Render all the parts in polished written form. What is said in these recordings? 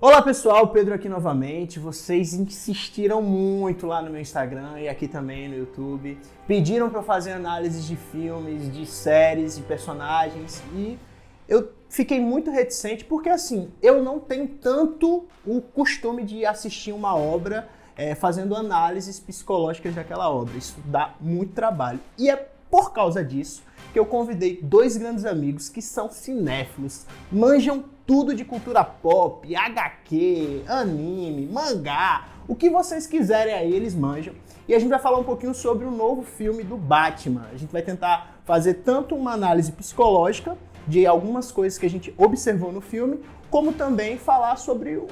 Olá pessoal, Pedro aqui novamente. Vocês insistiram muito lá no meu Instagram e aqui também no YouTube. Pediram para eu fazer análises de filmes, de séries, de personagens e eu fiquei muito reticente porque assim, eu não tenho tanto o costume de assistir uma obra fazendo análises psicológicas daquela obra. Isso dá muito trabalho e é por causa disso que eu convidei dois grandes amigos que são cinéfilos, manjam tudo de cultura pop, HQ, anime, mangá, o que vocês quiserem aí eles manjam. E a gente vai falar um pouquinho sobre o novo filme do Batman. A gente vai tentar fazer tanto uma análise psicológica de algumas coisas que a gente observou no filme, como também falar sobre o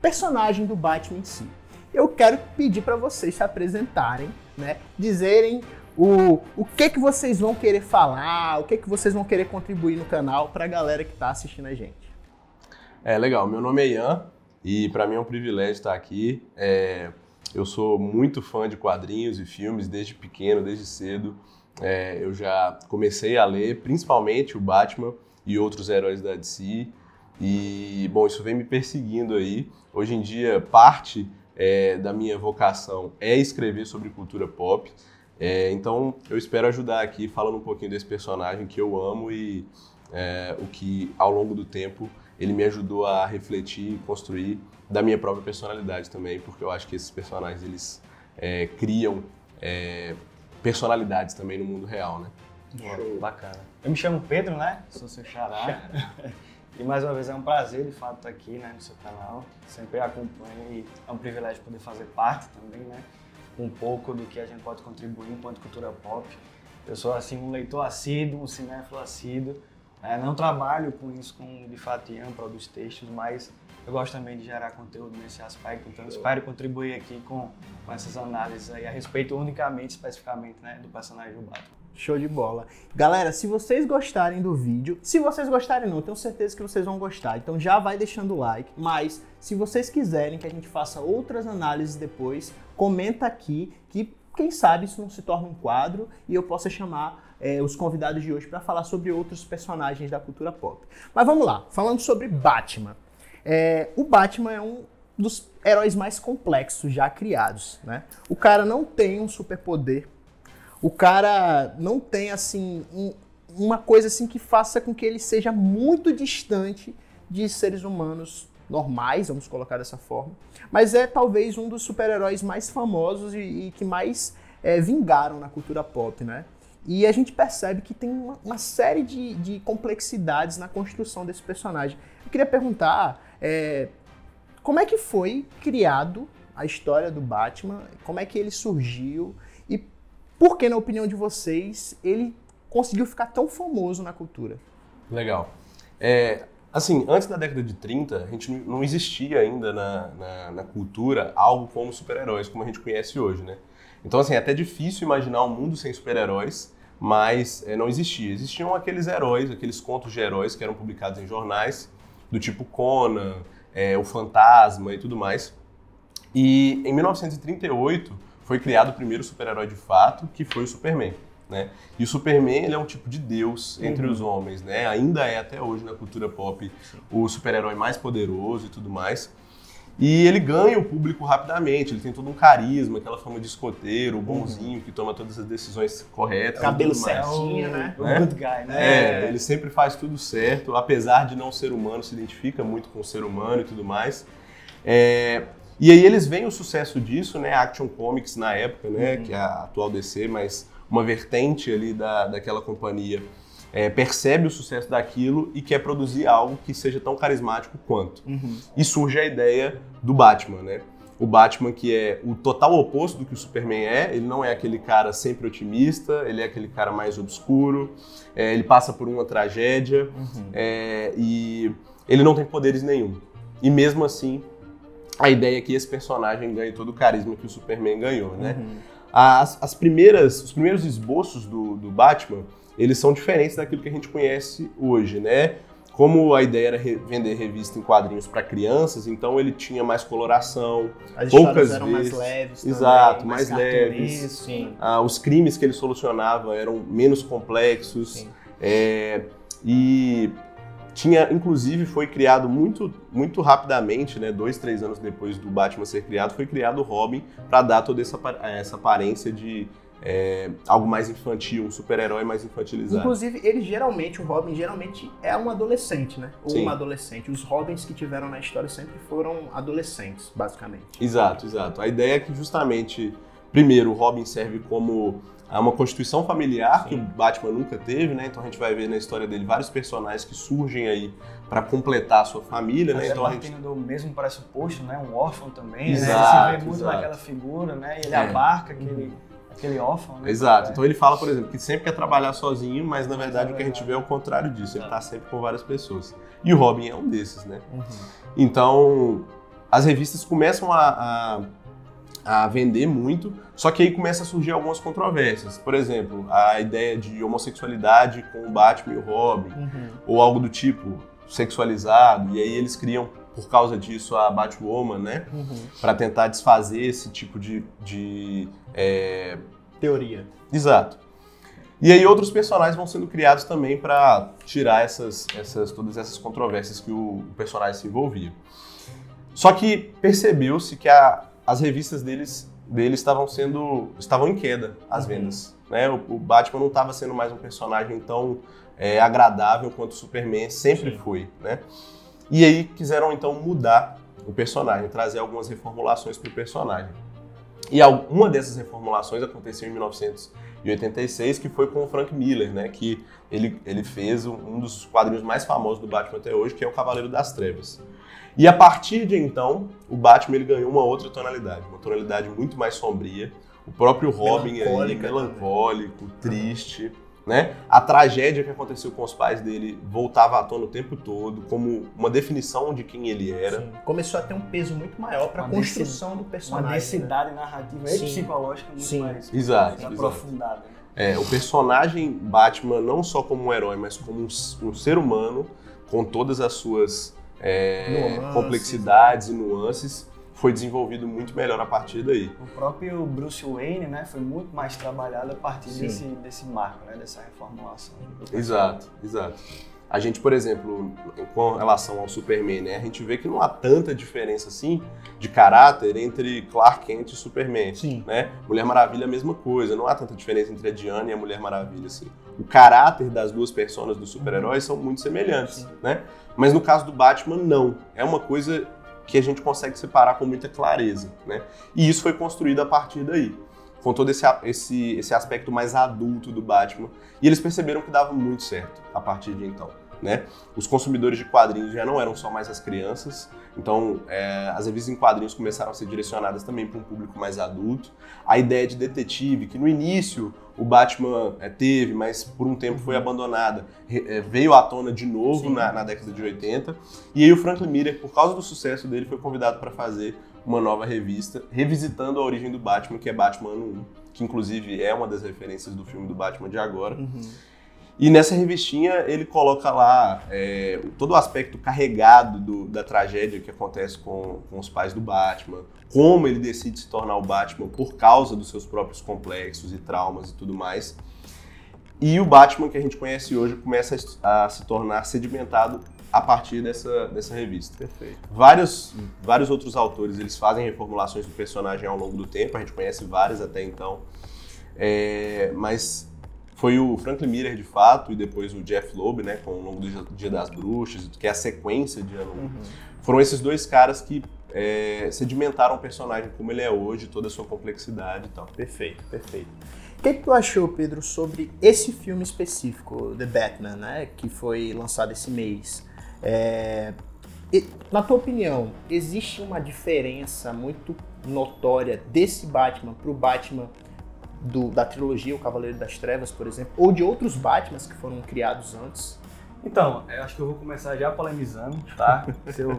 personagem do Batman em si. Eu quero pedir para vocês se apresentarem, né, dizerem o que vocês vão querer falar, o que vocês vão querer contribuir no canal para a galera que está assistindo a gente. Legal, meu nome é Ian e para mim é um privilégio estar aqui. Eu sou muito fã de quadrinhos e filmes desde pequeno, desde cedo. Eu já comecei a ler principalmente o Batman e outros heróis da DC e, bom, isso vem me perseguindo aí. Hoje em dia, parte da minha vocação é escrever sobre cultura pop. Então eu espero ajudar aqui falando um pouquinho desse personagem que eu amo e o que ao longo do tempo ele me ajudou a refletir e construir da minha própria personalidade também, porque eu acho que esses personagens eles criam personalidades também no mundo real, né? Show. Bacana. Eu me chamo Pedro, né? Sou seu xará. E mais uma vez é um prazer de fato estar aqui, né, no seu canal. Sempre acompanho e é um privilégio poder fazer parte também, né? Um pouco do que a gente pode contribuir enquanto cultura pop. Eu sou assim um leitor assíduo, um cinéfilo assíduo. Não trabalho com isso, com de fato Ian, produzo textos, mas eu gosto também de gerar conteúdo nesse aspecto. Então espero contribuir aqui com essas análises aí a respeito unicamente, especificamente, né, do personagem do Batman. Show de bola. Galera, se vocês gostarem do vídeo, se vocês gostarem não, eu tenho certeza que vocês vão gostar, então já vai deixando o like, mas se vocês quiserem que a gente faça outras análises depois, comenta aqui que quem sabe isso não se torna um quadro e eu possa chamar os convidados de hoje para falar sobre outros personagens da cultura pop. Mas vamos lá, falando sobre Batman. O Batman é um dos heróis mais complexos já criados, né? O cara não tem um superpoder. O cara não tem, assim, uma coisa assim que faça com que ele seja muito distante de seres humanos normais, vamos colocar dessa forma. Mas é talvez um dos super-heróis mais famosos e que mais vingaram na cultura pop, né? E a gente percebe que tem uma série de complexidades na construção desse personagem. Eu queria perguntar como é que foi criado a história do Batman, como é que ele surgiu e por que, na opinião de vocês, ele conseguiu ficar tão famoso na cultura? Legal. Assim, antes da década de 30, a gente não existia ainda na cultura algo como super-heróis, como a gente conhece hoje, né? Então, assim, é até difícil imaginar um mundo sem super-heróis, mas não existia. Existiam aqueles heróis, aqueles contos de heróis que eram publicados em jornais, do tipo Conan, o Fantasma e tudo mais. E em 1938, foi criado o primeiro super-herói de fato, que foi o Superman, né? E o Superman, ele é um tipo de deus entre os homens, né? Ainda é até hoje na cultura pop o super-herói mais poderoso e tudo mais. E ele ganha o público rapidamente, ele tem todo um carisma, aquela fama de escoteiro, o bonzinho, que toma todas as decisões corretas. Cabelo certinho, né? O good guy, né? Ele sempre faz tudo certo, apesar de não ser humano, se identifica muito com o ser humano e tudo mais. E aí eles veem o sucesso disso, né? A Action Comics na época, né? Que é a atual DC, mas uma vertente ali daquela companhia, percebe o sucesso daquilo e quer produzir algo que seja tão carismático quanto. E surge a ideia do Batman, né? O Batman que é o total oposto do que o Superman ele não é aquele cara sempre otimista, ele é aquele cara mais obscuro, ele passa por uma tragédia e ele não tem poderes nenhum. E mesmo assim, a ideia é que esse personagem ganhe todo o carisma que o Superman ganhou, né? Os primeiros esboços do Batman, eles são diferentes daquilo que a gente conhece hoje, né? Como a ideia era vender revista em quadrinhos para crianças, então ele tinha mais coloração, as poucas eram vezes, mais leves exato, também, mais leves. Sim. Os crimes que ele solucionava eram menos complexos. E Inclusive, foi criado muito rapidamente, né, 2, 3 anos depois do Batman ser criado, foi criado o Robin para dar toda essa aparência de algo mais infantil, um super-herói mais infantilizado. Inclusive, o Robin geralmente é um adolescente, né? Ou uma adolescente. Os Robins que tiveram na história sempre foram adolescentes, basicamente. Exato. A ideia é que justamente, primeiro, o Robin serve como uma constituição familiar que o Batman nunca teve, né? Então a gente vai ver na história dele vários personagens que surgem aí para completar a sua família, né? Então partindo do mesmo pressuposto, né? Um órfão também, exato, né? Ele se vê muito naquela figura, né? E ele abarca aquele órfão, né? Exato. Então ele fala, por exemplo, que sempre quer trabalhar sozinho, mas na verdade o que a gente vê é o contrário disso. Ele está sempre com várias pessoas. E o Robin é um desses, né? Então as revistas começam a vender muito, só que aí começa a surgir algumas controvérsias. Por exemplo, a ideia de homossexualidade com o Batman e o Robin, ou algo do tipo, sexualizado, e aí eles criam, por causa disso, a Batwoman, né? Para tentar desfazer esse tipo de teoria. Exato. E aí outros personagens vão sendo criados também para tirar todas essas controvérsias que o personagem se envolvia. Só que percebeu-se que as revistas deles estavam em queda, as vendas. Né? O Batman não estava sendo mais um personagem tão agradável quanto o Superman sempre foi. Né? E aí quiseram então mudar o personagem, trazer algumas reformulações para o personagem. E uma dessas reformulações aconteceu em 1986, que foi com o Frank Miller, né? Que ele fez um dos quadrinhos mais famosos do Batman até hoje, que é o Cavaleiro das Trevas. E a partir de então, o Batman ele ganhou uma outra tonalidade, uma tonalidade muito mais sombria. O próprio Robin melancólico, triste, né? A tragédia que aconteceu com os pais dele voltava à tona o tempo todo, como uma definição de quem ele era. Sim. Começou a ter um peso muito maior para a construção do personagem. Uma densidade narrativa e psicológica muito mais aprofundada. O personagem Batman, não só como um herói, mas como um ser humano, com todas as suas complexidades e nuances, foi desenvolvido muito melhor a partir daí. O próprio Bruce Wayne, né, foi muito mais trabalhado a partir desse marco, né, dessa reformulação. Exato. A gente, por exemplo, com relação ao Superman, né, a gente vê que não há tanta diferença assim de caráter entre Clark Kent e Superman. Né? Mulher Maravilha é a mesma coisa, não há tanta diferença entre a Diana e a Mulher Maravilha. Assim. O caráter das duas personas dos super-heróis são muito semelhantes. Né? Mas no caso do Batman, não. É uma coisa que a gente consegue separar com muita clareza, né? E isso foi construído a partir daí, com todo esse aspecto mais adulto do Batman. E eles perceberam que dava muito certo a partir de então, né? Os consumidores de quadrinhos já não eram só mais as crianças, então as revistas em quadrinhos começaram a ser direcionadas também para um público mais adulto. A ideia de detetive, que no início o Batman teve, mas por um tempo foi abandonada, veio à tona de novo na década de 80. E aí o Frank Miller, por causa do sucesso dele, foi convidado para fazer uma nova revista, revisitando a origem do Batman, que é Batman Ano 1, que inclusive é uma das referências do filme do Batman de agora. E nessa revistinha ele coloca lá todo o aspecto carregado da tragédia que acontece com os pais do Batman, como ele decide se tornar o Batman por causa dos seus próprios complexos e traumas e tudo mais. E o Batman que a gente conhece hoje começa a se tornar sedimentado a partir dessa revista. Perfeito. Vários outros autores eles fazem reformulações do personagem ao longo do tempo, a gente conhece várias até então, mas foi o Frank Miller de fato e depois o Jeff Loeb, né, com o Longo do Dia das Bruxas, que é a sequência de Ano 1. Foram esses dois caras que sedimentaram o personagem como ele é hoje, toda a sua complexidade e tal. Perfeito. O que tu achou, Pedro, sobre esse filme específico, The Batman, né, que foi lançado esse mês? Na tua opinião, existe uma diferença muito notória desse Batman pro Batman da trilogia O Cavaleiro das Trevas, por exemplo, ou de outros Batmans que foram criados antes? Então, eu acho que eu vou começar já polemizando, tá?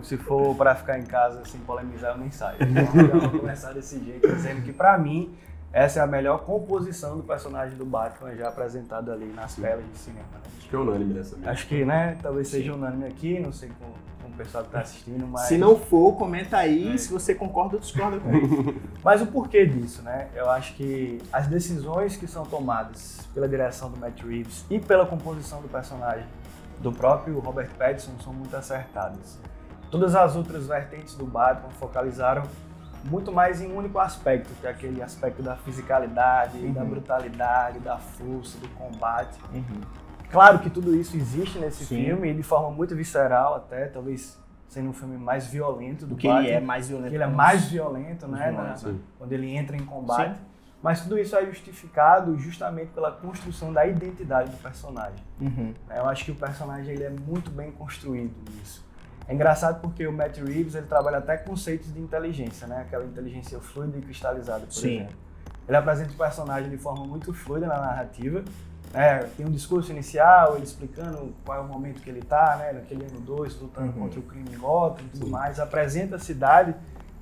Se for pra ficar em casa sem polemizar, eu nem saio. Então, eu já vou começar desse jeito, dizendo que pra mim, essa é a melhor composição do personagem do Batman já apresentado ali nas telas de cinema. Né? Acho que é unânime nessa mesma. Acho que, né, talvez seja unânime aqui, não sei com o pessoal que tá assistindo, mas... Se não for, comenta aí se você concorda ou discorda comigo. Mas o porquê disso, né? Eu acho que as decisões que são tomadas pela direção do Matt Reeves e pela composição do personagem do próprio Robert Pattinson são muito acertadas. Todas as outras vertentes do Batman focalizaram muito mais em um único aspecto, que é aquele aspecto da fisicalidade, da brutalidade, da força, do combate. Claro que tudo isso existe nesse filme, e de forma muito visceral até, talvez sendo um filme mais violento do Porque Batman. ele é mais violento. Ele é mais violento, né, quando ele entra em combate. Mas tudo isso é justificado justamente pela construção da identidade do personagem. Eu acho que o personagem ele é muito bem construído nisso. É engraçado porque o Matt Reeves ele trabalha até conceitos de inteligência, né? Aquela inteligência fluida e cristalizada, por exemplo. Ele apresenta o personagem de forma muito fluida na narrativa. Tem um discurso inicial, ele explicando qual é o momento que ele está, né? Naquele ano 2, lutando contra o crime em Gotham e tudo mais. Apresenta a cidade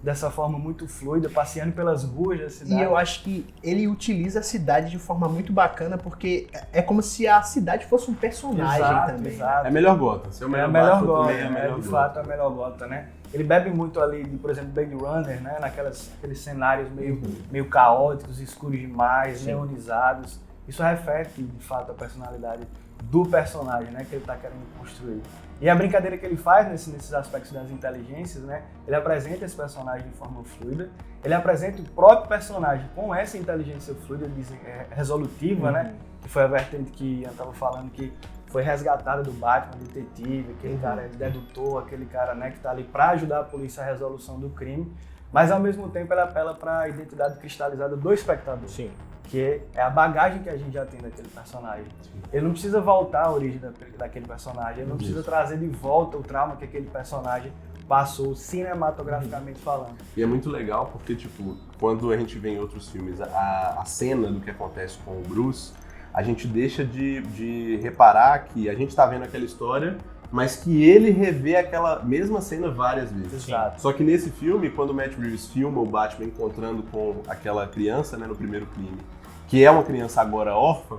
dessa forma muito fluida, passeando pelas ruas da cidade. E eu acho que ele utiliza a cidade de forma muito bacana, porque é como se a cidade fosse um personagem também. Exato. É melhor Gotham. Se é o melhor Gotham, de fato é a melhor Gotham, né? Ele bebe muito ali, de, por exemplo, Blade Runner, né? Aqueles cenários meio caóticos, escuros demais, neonizados. Isso reflete, de fato, a personalidade do personagem, né? Que ele está querendo construir. E a brincadeira que ele faz nesses aspectos das inteligências, né? Ele apresenta esse personagem de forma fluida, ele apresenta o próprio personagem com essa inteligência fluida, resolutiva, né? Que foi a vertente que eu estava falando, que foi resgatada do Batman, detetive, aquele cara dedutor, aquele cara, né, que está ali para ajudar a polícia à resolução do crime, mas ao mesmo tempo ele apela para a identidade cristalizada do espectador. Que é a bagagem que a gente já tem daquele personagem. Ele não precisa voltar à origem daquele personagem, ele não precisa trazer de volta o trauma que aquele personagem passou cinematograficamente falando. E é muito legal porque, tipo, quando a gente vê em outros filmes a cena do que acontece com o Bruce, a gente deixa de reparar que a gente tá vendo aquela história, mas que ele revê aquela mesma cena várias vezes. Exato. Só que nesse filme, quando o Matt Reeves filma o Batman encontrando com aquela criança, né, no primeiro crime, que é uma criança agora órfã,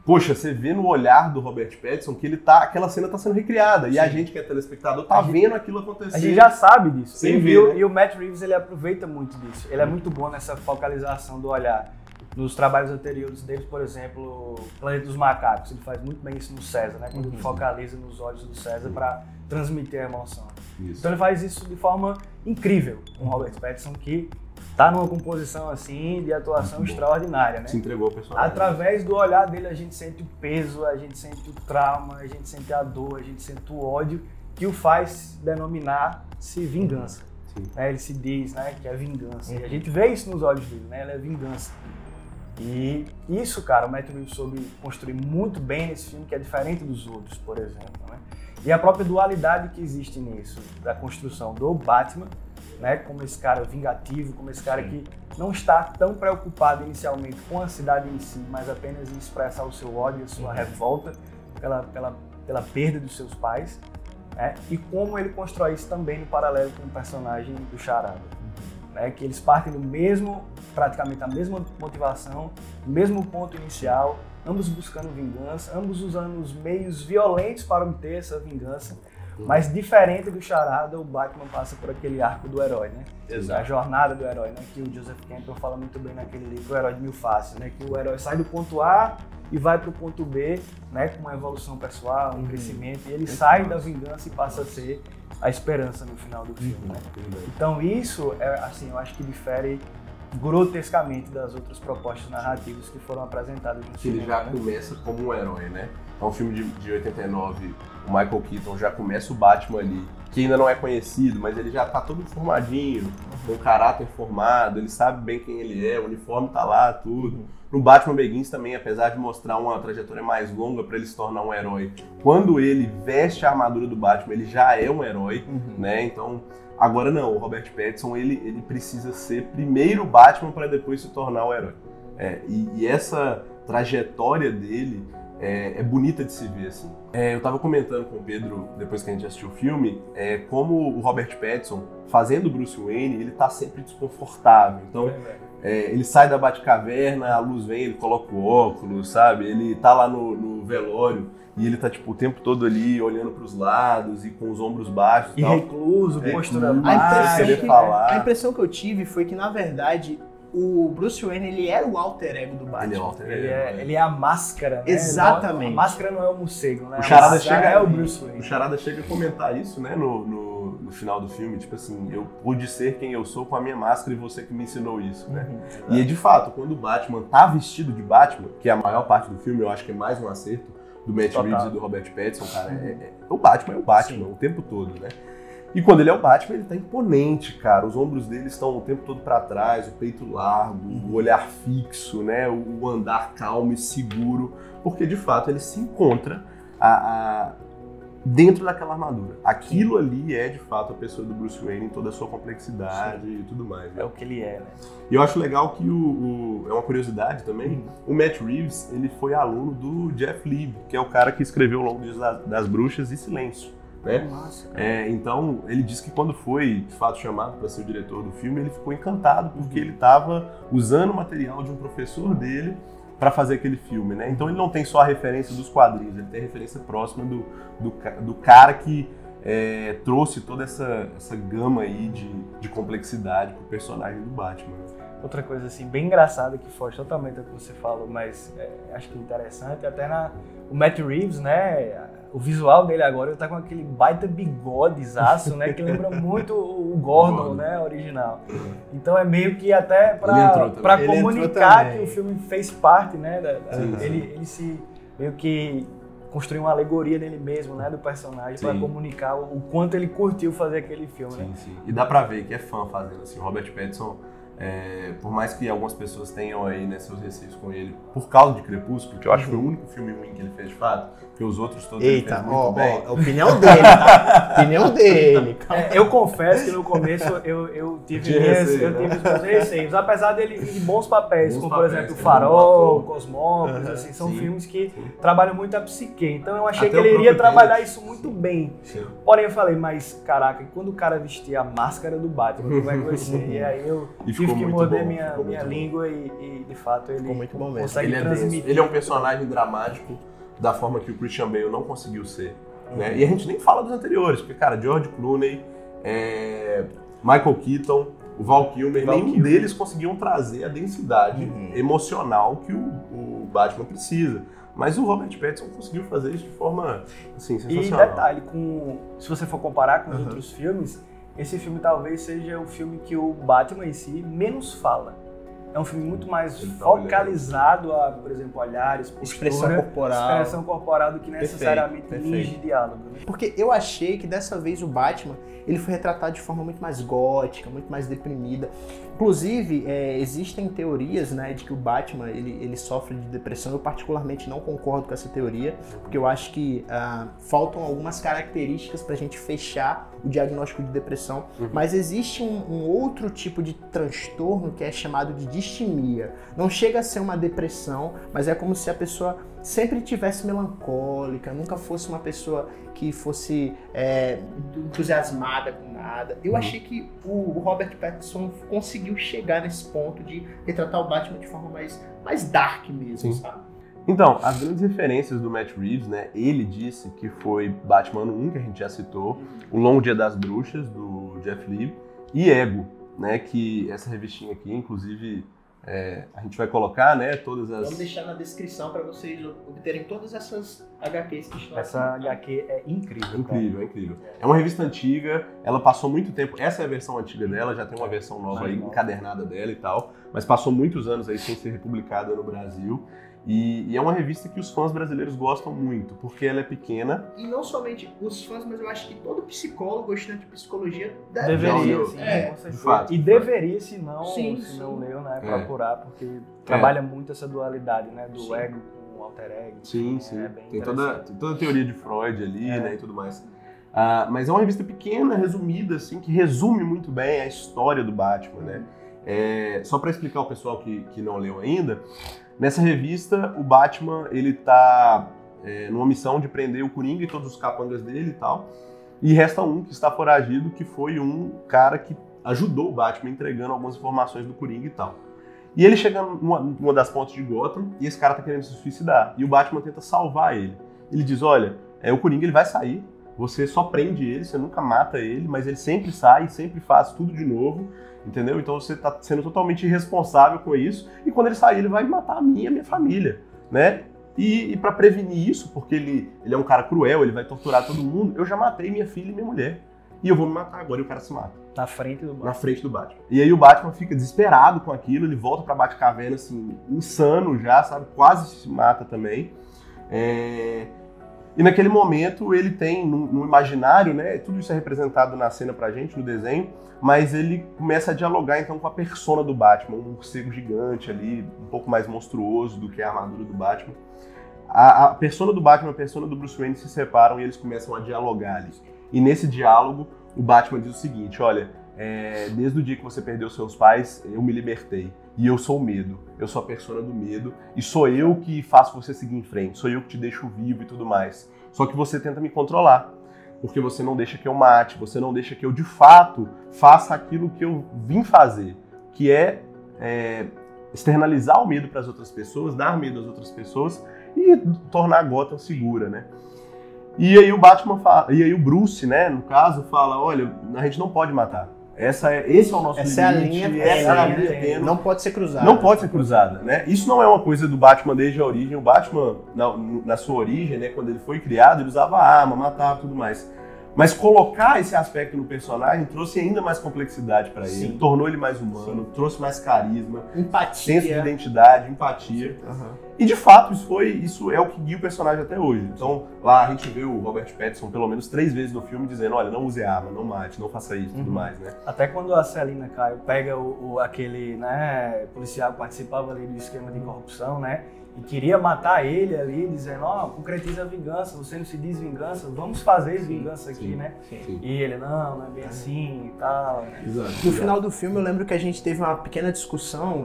poxa, você vê no olhar do Robert Pattinson que aquela cena tá sendo recriada. E a gente que é telespectador tá vendo aquilo acontecer. A gente já sabe disso. Sem ver, né? E o Matt Reeves ele aproveita muito disso. Ele é muito bom nessa focalização do olhar. Nos trabalhos anteriores dele, por exemplo, Planeta dos Macacos, ele faz muito bem isso no César, né? Quando ele focaliza nos olhos do César para transmitir a emoção. Então ele faz isso de forma incrível com o Robert Pattinson, que tá numa composição assim de atuação extraordinária, né? Se entregou ao personagem. Através do olhar dele a gente sente o peso, a gente sente o trauma, a gente sente a dor, a gente sente o ódio que o faz denominar-se vingança. Ele se diz, né, que é vingança. E a gente vê isso nos olhos dele, né? Ele é vingança. E isso, cara, o Matt Reeves soube construir muito bem nesse filme, que é diferente dos outros, por exemplo, né? E a própria dualidade que existe nisso, da construção do Batman, né, como esse cara vingativo, como esse cara que não está tão preocupado inicialmente com a cidade em si, mas apenas em expressar o seu ódio, a sua revolta pela perda dos seus pais, né? E como ele constrói isso também no paralelo com o personagem do Charada, né? Que eles partem do mesmo, praticamente a mesma motivação, o mesmo ponto inicial, ambos buscando vingança, ambos usando os meios violentos para obter essa vingança. Mas diferente do Charada, o Batman passa por aquele arco do herói, né? Exato. A jornada do herói, né? Que o Joseph Campbell fala muito bem naquele livro, O Herói de Mil Faces, né? Que o herói sai do ponto A e vai para o ponto B, né? Com uma evolução pessoal, um crescimento, e ele sai da vingança e passa a ser a esperança no final do filme, né? Então isso, assim, eu acho que difere grotescamente das outras propostas narrativas que foram apresentadas no Que ele cinema, já né? começa como um herói, né? É um filme de 89, o Michael Keaton já começa o Batman ali, que ainda não é conhecido, mas ele já tá todo formadinho, com o caráter formado, ele sabe bem quem ele é, o uniforme tá lá, tudo. No Batman Begins também, apesar de mostrar uma trajetória mais longa para ele se tornar um herói, quando ele veste a armadura do Batman, ele já é um herói, né? Então, agora não, o Robert Pattinson, ele precisa ser primeiro o Batman para depois se tornar o herói. E essa trajetória dele é bonita de se ver, assim. Eu tava comentando com o Pedro, depois que a gente assistiu o filme, como o Robert Pattinson, fazendo o Bruce Wayne, ele tá sempre desconfortável. Então, ele sai da Batcaverna, a luz vem, ele coloca o óculos, sabe? Ele tá lá no velório e ele tá, tipo, o tempo todo ali, olhando pros lados e com os ombros baixos e tal. Recluso, postura A baixa. impressão que eu tive foi que, na verdade, o Bruce Wayne, ele era o alter ego do Batman. Ele é o alter ego. Ele é a máscara, né? Exatamente. A máscara não é o morcego, né? O Charada é o Bruce Wayne. O Charada chega a comentar isso, né, no final do filme, tipo assim, eu pude ser quem eu sou com a minha máscara e você que me ensinou isso, né? E de fato, quando o Batman tá vestido de Batman, que é a maior parte do filme, eu acho que é mais um acerto do Matt Reeves e do Robert Pattinson, cara, o Batman é o Batman. Sim. O tempo todo, né? E quando ele é o Batman, ele tá imponente, cara. Os ombros dele estão o tempo todo para trás, o peito largo, o olhar fixo, né? O andar calmo e seguro, porque de fato ele se encontra dentro daquela armadura. Aquilo ali é de fato a pessoa do Bruce Wayne em toda a sua complexidade. Sim. E tudo mais. Né? É o que ele é, né? E eu acho legal que é uma curiosidade também, o Matt Reeves, ele foi aluno do Jeff Lieb, que é o cara que escreveu O Longo Dia das Bruxas e Silêncio. Né? Nossa, então, ele disse que quando foi, de fato, chamado para ser o diretor do filme, ele ficou encantado porque ele estava usando o material de um professor dele para fazer aquele filme, né? Então, ele não tem só a referência dos quadrinhos, ele tem a referência próxima do cara que trouxe toda essa gama aí de complexidade pro personagem do Batman. Outra coisa assim, bem engraçada, que foge totalmente do que você falou, mas acho que é interessante, até o Matt Reeves, né? O visual dele agora, ele tá com aquele baita bigodezaço, né? Que lembra muito o Gordon, né? Original. Então é meio que até pra comunicar que o filme fez parte, né? Ele se meio que construiu uma alegoria dele mesmo, né? Do personagem, para comunicar o quanto ele curtiu fazer aquele filme, né? Sim. E dá pra ver que é fã fazendo assim. Robert Pattinson, por mais que algumas pessoas tenham aí, né, seus receios com ele por causa de Crepúsculo, que eu acho que foi o único filme ruim que ele fez de fato, porque os outros todos ele fez muito bem. A opinião dele, tá? Opinião dele. Eu confesso que no começo eu tive meus receios, apesar dele ir bons papéis, como por exemplo O Farol, Cosmópolis, assim, são filmes que trabalham muito a psique, então eu achei que ele iria trabalhar isso muito bem. Porém eu falei, mas caraca, quando o cara vestir a máscara do Batman, como é que vai ser? E aí eu tive que morder minha língua e de fato ele muito bom mesmo. Consegue transmitir. Ele é um personagem dramático da forma que o Christian Bale não conseguiu ser. Né? E a gente nem fala dos anteriores, porque, cara, George Clooney, Michael Keaton, o Val Kilmer, nenhum deles conseguiam trazer a densidade emocional que o Batman precisa. Mas o Robert Pattinson conseguiu fazer isso de forma, assim, sensacional. E detalhe, se você for comparar com os outros filmes, esse filme talvez seja o filme que o Batman em si menos fala. É um filme muito mais focalizado a, por exemplo, olhares, postura, expressão corporal do que necessariamente linhas de diálogo. Né? Porque eu achei que dessa vez o Batman ele foi retratado de forma muito mais gótica, muito mais deprimida. Inclusive, existem teorias, né, de que o Batman ele sofre de depressão. Eu particularmente não concordo com essa teoria, porque eu acho que faltam algumas características para a gente fechar o diagnóstico de depressão. Mas existe um outro tipo de transtorno que é chamado de distimia. Não chega a ser uma depressão, mas é como se a pessoa sempre tivesse melancólica, nunca fosse uma pessoa que fosse entusiasmada com nada. Eu achei que o Robert Pattinson conseguiu chegar nesse ponto de retratar o Batman de forma mais dark mesmo, sabe? Então, as grandes referências do Matt Reeves, né? Ele disse que foi Batman 1, que a gente já citou, O Longo Dia das Bruxas, do Jeff Lieb, e Ego, né? Que essa revistinha aqui, inclusive, a gente vai colocar, né, todas as... Vamos deixar na descrição para vocês obterem todas essas HQs que estão Essa HQ é incrível. Incrível, incrível. É uma revista antiga, ela passou muito tempo, essa é a versão antiga dela, já tem uma versão nova aí, encadernada dela e tal, mas passou muitos anos aí sem ser republicada no Brasil. E é uma revista que os fãs brasileiros gostam muito, porque ela é pequena. E não somente os fãs, mas eu acho que todo psicólogo, estudante de psicologia, deveria, de fato. E deveria, se não leu, né, procurar, porque trabalha muito essa dualidade, né, do ego com o alter ego. Sim. Tem toda a teoria de Freud ali, né, e tudo mais. Mas é uma revista pequena, resumida, assim, que resume muito bem a história do Batman, né. Só para explicar ao pessoal que não leu ainda, nessa revista, o Batman, ele tá numa missão de prender o Coringa e todos os capangas dele e tal. E resta um que está foragido, que foi um cara que ajudou o Batman entregando algumas informações do Coringa e tal. E ele chega numa das pontes de Gotham e esse cara tá querendo se suicidar. E o Batman tenta salvar ele. Ele diz, olha, o Coringa ele vai sair, você só prende ele, você nunca mata ele, mas ele sempre sai, sempre faz tudo de novo, entendeu? Então você tá sendo totalmente irresponsável com isso, e quando ele sair, ele vai matar a minha família, né? E para prevenir isso, porque ele é um cara cruel, ele vai torturar todo mundo, eu já matei minha filha e minha mulher. E eu vou me matar agora, e o cara se mata. Na frente do Batman. Na frente do Batman. E aí o Batman fica desesperado com aquilo, ele volta pra Batcaverna, assim, insano já, sabe? Quase se mata também. E naquele momento ele tem, no imaginário, né? Tudo isso é representado na cena pra gente, no desenho, mas ele começa a dialogar então com a persona do Batman, um morcego gigante ali, um pouco mais monstruoso do que a armadura do Batman. A persona do Batman e a persona do Bruce Wayne se separam e eles começam a dialogar ali. E nesse diálogo, o Batman diz o seguinte, olha, desde o dia que você perdeu seus pais, eu me libertei. E eu sou o medo, eu sou a persona do medo, e sou eu que faço você seguir em frente, sou eu que te deixo vivo e tudo mais. Só que você tenta me controlar, porque você não deixa que eu mate, você não deixa que eu de fato faça aquilo que eu vim fazer, que é externalizar o medo para as outras pessoas, dar medo às outras pessoas e tornar a Gotham segura, né? E aí o Batman fala, e aí o Bruce, né, no caso, fala, olha, a gente não pode matar. Esse é o nosso limite. Essa é a linha, essa é a linha tênue. Não pode ser cruzada. Não pode ser cruzada, né? Isso não é uma coisa do Batman desde a origem. O Batman, na sua origem, né, quando ele foi criado, ele usava arma, matava e tudo mais. Mas colocar esse aspecto no personagem trouxe ainda mais complexidade para ele, Sim. Tornou ele mais humano, trouxe mais carisma, empatia, senso de identidade, empatia. Uhum. E de fato isso é o que guia o personagem até hoje. Então lá a gente vê o Robert Pattinson pelo menos 3 vezes no filme dizendo, olha, não use arma, não mate, não faça isso, tudo mais, né? Até quando a Selina Kyle pega aquele, né, policial que participava ali do esquema de corrupção, né? E queria matar ele ali, dizendo, concretiza a vingança, você não se diz vingança, vamos fazer vingança aqui, né? Sim. E ele, não é bem assim e tal. Né? Exato. No final do filme eu lembro que a gente teve uma pequena discussão,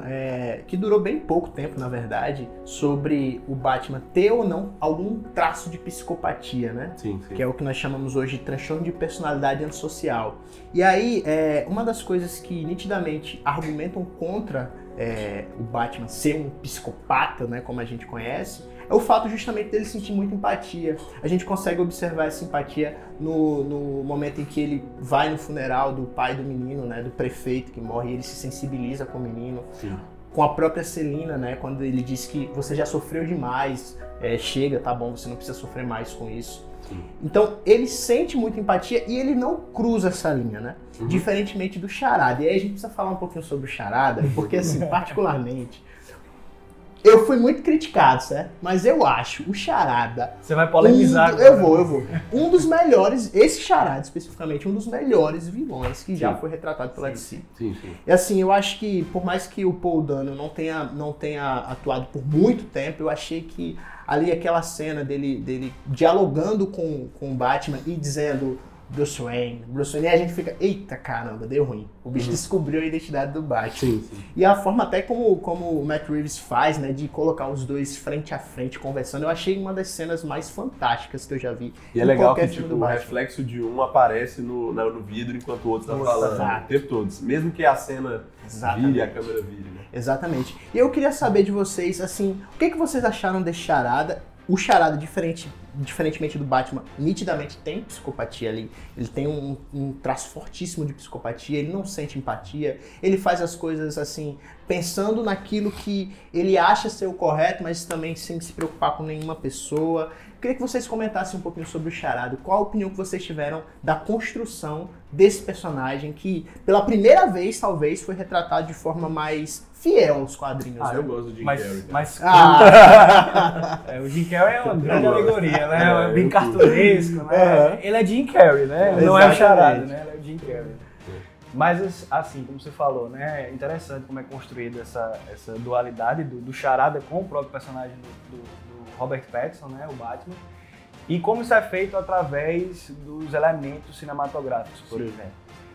que durou bem pouco tempo, na verdade, sobre o Batman ter ou não algum traço de psicopatia, né? Sim. Que é o que nós chamamos hoje de transtorno de personalidade antissocial. E aí, uma das coisas que nitidamente argumentam contra o Batman ser um psicopata, né, como a gente conhece, é o fato justamente dele sentir muita empatia. A gente consegue observar essa empatia no momento em que ele vai no funeral do pai do menino, né, do prefeito que morre, e ele se sensibiliza com o menino. Sim. Com a própria Selina, né, quando ele diz que você já sofreu demais, chega, tá bom, você não precisa sofrer mais com isso. Sim. Então, ele sente muita empatia e ele não cruza essa linha, né? Uhum. Diferentemente do Charada. E aí a gente precisa falar um pouquinho sobre o Charada, porque assim, particularmente, eu fui muito criticado, certo? Mas eu acho o Charada... Você vai polemizar agora. Eu vou. Um dos melhores, esse Charada especificamente, um dos melhores vilões que já foi retratado pela DC. Sim. E assim, eu acho que, por mais que o Paul Dano não tenha atuado por muito tempo, eu achei que ali aquela cena dele dialogando com o Batman e dizendo Bruce Wayne, e a gente fica, eita caramba, deu ruim. O bicho descobriu a identidade do Batman. Sim. E a forma até como o Matt Reeves faz, né, de colocar os dois frente a frente conversando, eu achei uma das cenas mais fantásticas que eu já vi. E é legal que tipo, o reflexo de um aparece no vidro enquanto o outro está falando o tempo todo. Mesmo que a cena vire e a câmera vire, né? Exatamente. E eu queria saber de vocês, assim, o que vocês acharam desse Charada? O Charada, diferentemente do Batman, nitidamente tem psicopatia ali. Ele tem um traço fortíssimo de psicopatia, ele não sente empatia, ele faz as coisas assim, pensando naquilo que ele acha ser o correto, mas também sem se preocupar com nenhuma pessoa. Eu queria que vocês comentassem um pouquinho sobre o Charada. Qual a opinião que vocês tiveram da construção desse personagem que, pela primeira vez, talvez, foi retratado de forma mais fiel aos quadrinhos. Eu gosto do Jim Carrey. O Jim Carrey é uma grande alegoria, né? É bem cartunesco, né? Ele é Jim Carrey, né? Ele não é o Charada, né? Ele é o Jim Carrey. Mas, assim, como você falou, né? É interessante como é construída essa dualidade do Charada com o próprio personagem do Robert Pattinson, né? O Batman. E como isso é feito através dos elementos cinematográficos, por exemplo.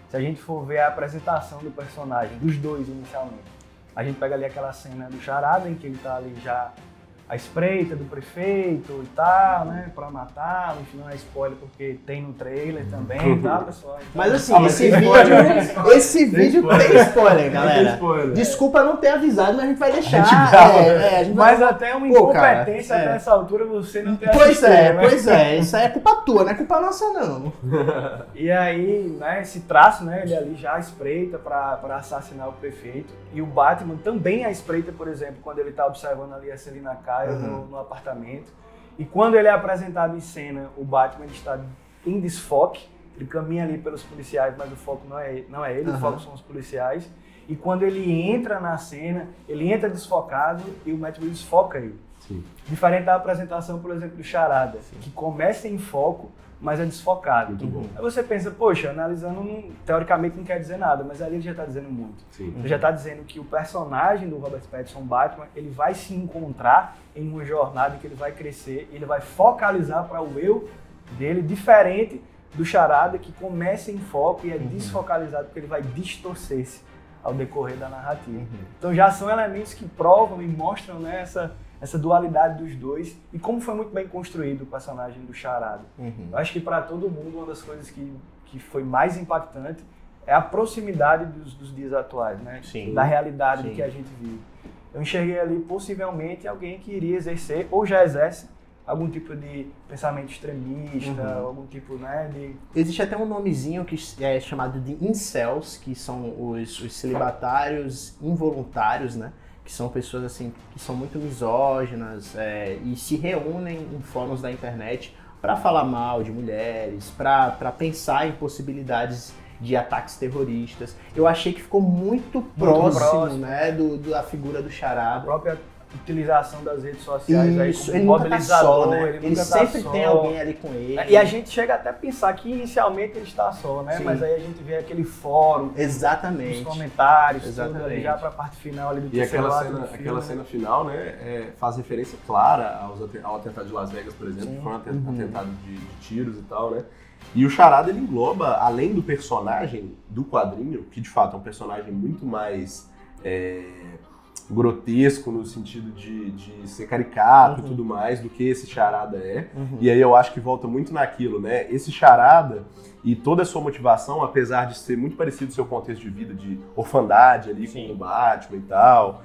Se a gente for ver a apresentação do personagem, dos dois inicialmente, a gente pega ali aquela cena do Charada, em que ele tá ali já a espreita do prefeito e tal, né, pra matar, no final é spoiler porque tem no trailer também, tá, pessoal? Então, mas assim, esse vídeo tem spoiler, galera. Tem spoiler. Desculpa não ter avisado, mas a gente vai deixar. A gente mas até uma incompetência até nessa altura você não ter assistido, Pois é, isso aí é culpa tua, não é culpa nossa não. E aí, né, esse traço, né, ele ali já espreita pra assassinar o prefeito, e o Batman também a espreita, por exemplo, quando ele tá observando ali a Selina Kyle no apartamento. E quando ele é apresentado em cena, o Batman está em desfoque, ele caminha ali pelos policiais, mas o foco não é ele, o foco são os policiais. E quando ele entra na cena, ele entra desfocado e o Matt Reeves foca ele. Sim. Diferente da apresentação, por exemplo, do Charada, que começa em foco, mas é desfocado. Muito bom. Aí você pensa, poxa, analisando, teoricamente não quer dizer nada, mas ali ele já está dizendo muito. Sim. Ele já está dizendo que o personagem do Robert Pattinson, Batman, ele vai se encontrar em uma jornada em que ele vai crescer, ele vai focalizar para o eu dele, diferente do Charada, que começa em foco e é desfocalizado, porque ele vai distorcer-se ao decorrer da narrativa. Então já são elementos que provam e mostram, né, essa dualidade dos dois e como foi muito bem construído o personagem do Charada. Eu acho que para todo mundo uma das coisas que foi mais impactante é a proximidade dos dias atuais, né? Sim. Da realidade do que a gente vive. Eu enxerguei ali possivelmente alguém que iria exercer ou já exerce algum tipo de pensamento extremista, algum tipo, né, de... Existe até um nomezinho que é chamado de incels, que são os celibatários involuntários, né? Que são pessoas assim que são muito misóginas e se reúnem em fóruns da internet para falar mal de mulheres, para pensar em possibilidades de ataques terroristas. Eu achei que ficou muito próximo, né, da figura do Charada. A própria utilização das redes sociais Isso, aí ele como nunca tá mobilizador, só, né? Ele sempre tem alguém ali com ele. E a gente chega até a pensar que inicialmente ele está só, né? Sim. Mas aí a gente vê aquele fórum, Exatamente. os comentários, Exatamente. tudo ali já para a parte final ali do E terceiro aquela ato do cena, filme, aquela né? cena final, né, faz referência clara ao atentado de Las Vegas, por exemplo, que foi um atentado de tiros e tal, né? E o Charada, ele engloba, além do personagem do quadrinho, que de fato é um personagem muito mais grotesco no sentido de ser caricato e tudo mais do que esse Charada é. E aí eu acho que volta muito naquilo, né? Esse Charada e toda a sua motivação, apesar de ser muito parecido com o seu contexto de vida, de orfandade ali com o Batman e tal,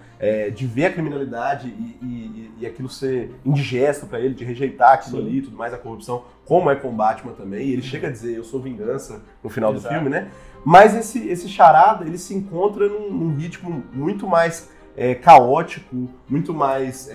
de ver a criminalidade e aquilo ser indigesto pra ele, de rejeitar aquilo ali e tudo mais, a corrupção, como é com o Batman também. E ele chega a dizer, eu sou vingança no final do filme, né? Mas esse Charada, ele se encontra num ritmo muito mais caótico, muito mais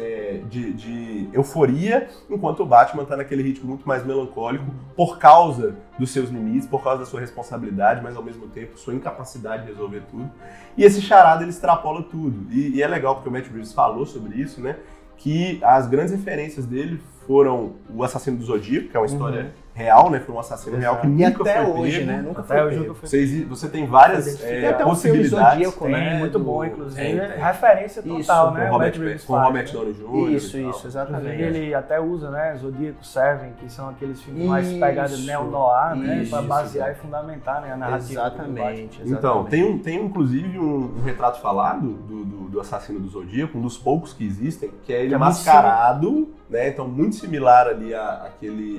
de euforia, enquanto o Batman está naquele ritmo muito mais melancólico por causa dos seus limites, por causa da sua responsabilidade, mas ao mesmo tempo sua incapacidade de resolver tudo. E esse Charada, ele extrapola tudo. E é legal porque o Matt Reeves falou sobre isso, né? Que as grandes referências dele foram o Assassino do Zodíaco, que é uma história real, né? Foi um assassino real que nunca foi pego. Hoje, né? Nunca Até foi hoje pego. Você tem várias Tem até um filme possibilidades. Zodíaco, né? Muito do- bom, inclusive. tem. Referência total, Isso, né? Com O Matt Reeves com faz, Robert né? Downey Jr. Isso, e tal. Inclusive, exatamente. ele até usa, né, Zodíaco, Seven, que são aqueles filmes mais pegados neo-noir, né, Isso, para basear e fundamentar, né, a narrativa. Exatamente. Então, tem inclusive um retrato falado do assassino do Zodíaco, um dos poucos que existem, que é ele é muito mascarado, né? Então, muito similar ali